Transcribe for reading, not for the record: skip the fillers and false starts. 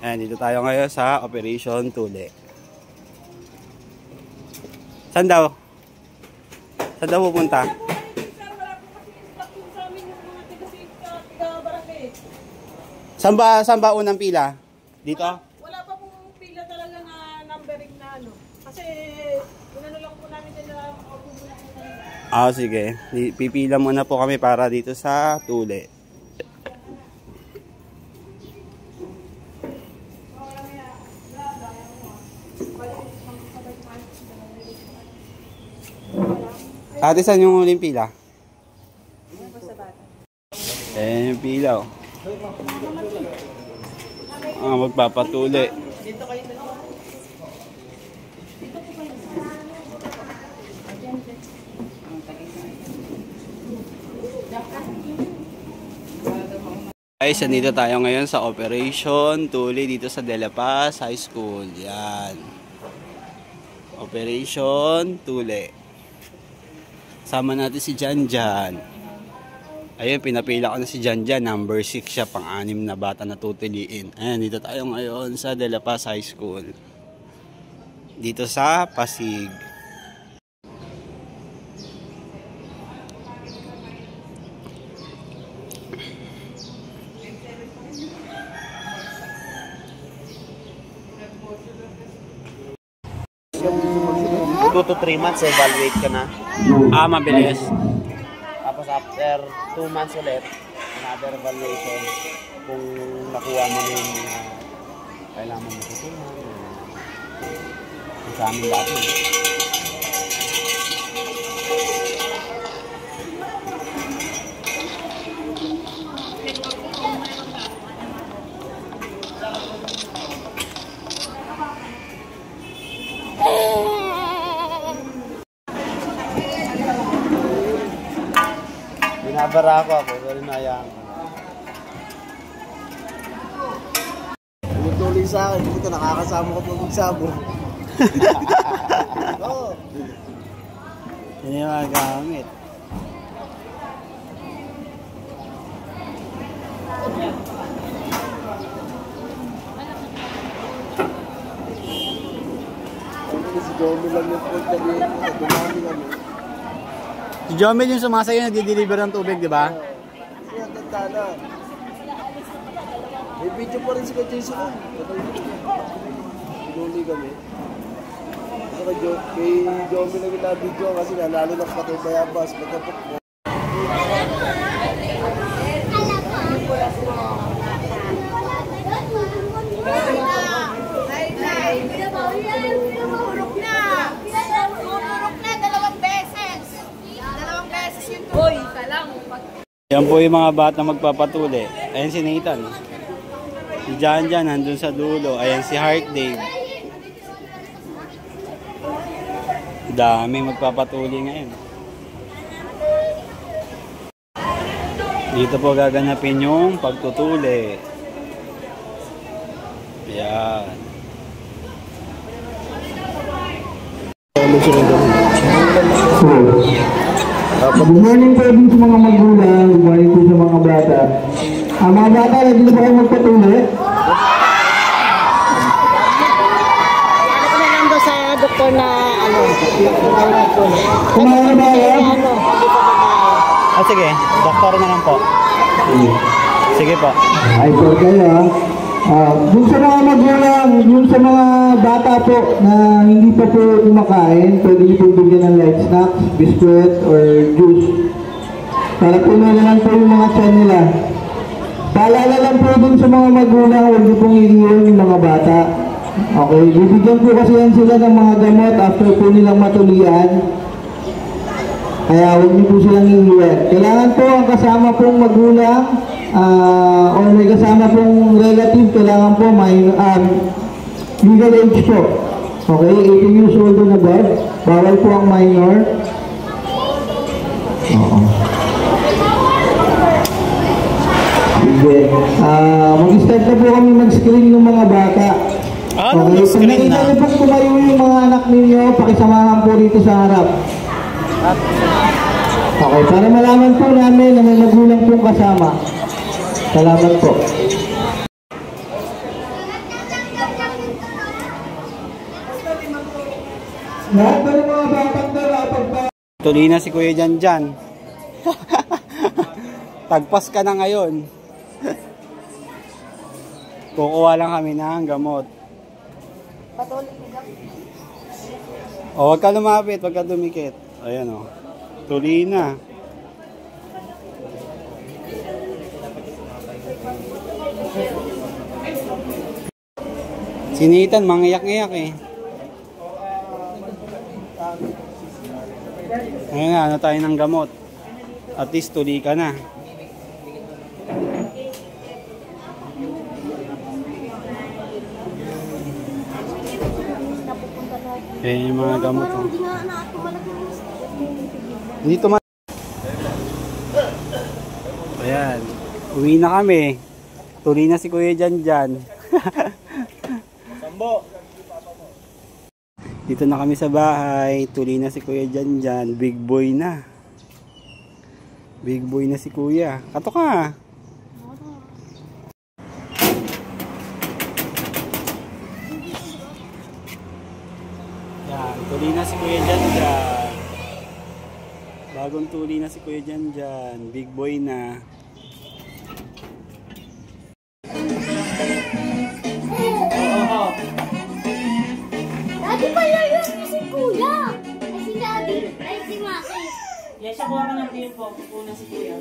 Ayan, dito tayo ngayon sa Operation Tule. Saan daw? Saan daw pupunta? Saan ba unang pila? Dito? Wala pa pong pila talaga na numbering na ano. Kasi inano lang po namin nila. Sige. Pipila muna po kami para dito sa Tule. Ate, saan yung huling pila? Yung pila, oh. Magpapatuli. Guys, nandito tayo ngayon sa Operation Tule dito sa De La Paz High School. Yan. Operation Tule. Sama natin si Janjan. Ayun, pinapila ko na si Janjan. Number 6 siya, pang-6 na bata na tutiliin. Ayan, dito tayo ngayon sa De La Paz High School. Dito sa Pasig. Yung 2 to 3 months, evaluate ka na. Mabilis. Tapos after 2 months ulit, another evaluation. Kung nakuha mo yung kailangan mo matutunan. Yung sa amin dati. Binabara ako, pero inayaan ko. Tumutuloy sa akin, dito nakakasama ko pag magsabong. Oo. Yan yung mga gamit. Si Jomi lang yung punta dito, dumami kami. Si Jomel yung sumasayo, nagdi-deliver ng tubig, di ba? Yan, tanda. May video pa rin si Jason. Pinuli kami. Kay Jomi na ginabidyo kasi lalo ng patay bayabas. Pagkapok mo. Yan po yung mga bata magpapatuli. Ayan si Nathan. Si Janjan nandun sa dulo. Ayan si Heart Dave. Dami magpapatuli ngayon. Dito po gaganapin yung pagtutuli. Ayan. Good morning po din sa mga magulang, good morning po sa mga bata. Mga bata, nandito po kayo magpatuli. Ano ko na lang doon sa doktor na ano? Kumain na ba kayo? Sige, doktor na lang po. Sige po. Ay po kayo. Dun sa mga magulang, dun sa mga bata po na hindi pa po kumakain, pwede niyo po bigyan ng light snacks, biscuit, or juice. Para po na lang po yung mga tiyan nila. Paalala lang po dun sa mga magulang, huwag niyo pong iiwan yung mga bata. Okay, bibigyan po kasi yan sila ng mga gamot after po nilang matulian. Kaya huwag niyo po silang iiwan. Kailangan po ang kasama pong magulang, o may kasama pong relative, kailangan po may legal age po. Okay, 18 years old na ba? Bawal po ang minor. Oo. Sige. Mag-start na po kami mag-screen ng mga bata. Okay, kung nakita niyo po tumayo yung mga anak ninyo, pakisamahan po dito sa harap. Okay, para malaman po namin na may magulang pong kasama. Salamat po. Lahat ba ng mga batang nakapagpa... Tuloy na si Kuya Janjan. Tagpas ka na ngayon. Kukuha lang kami ng gamot. Patuloy ko lang. O, huwag ka lumapit, huwag ka dumikit. Ayan o. Tuloy na. Sinitan, mangiyak-iyak eh. Ngayon nga, ano tayo ng gamot. At least tuloy ka na. Eh, yung mga gamot. Oh. Dito man. Ayan. Uwi na kami. Tuloy na si Kuya Janjan. Sambo! Dito na kami sa bahay. Tuloy na si Kuya Janjan. Big boy na. Big boy na si Kuya. Kato ka. Yan. Tuloy na si Kuya Janjan. Bagong tuloy na si Kuya Janjan. Big boy na. Dati pala yun si Kuya. Ay si Daddy. Ay si Maki. Yes, ako ka ng tempo. Una si Kuya.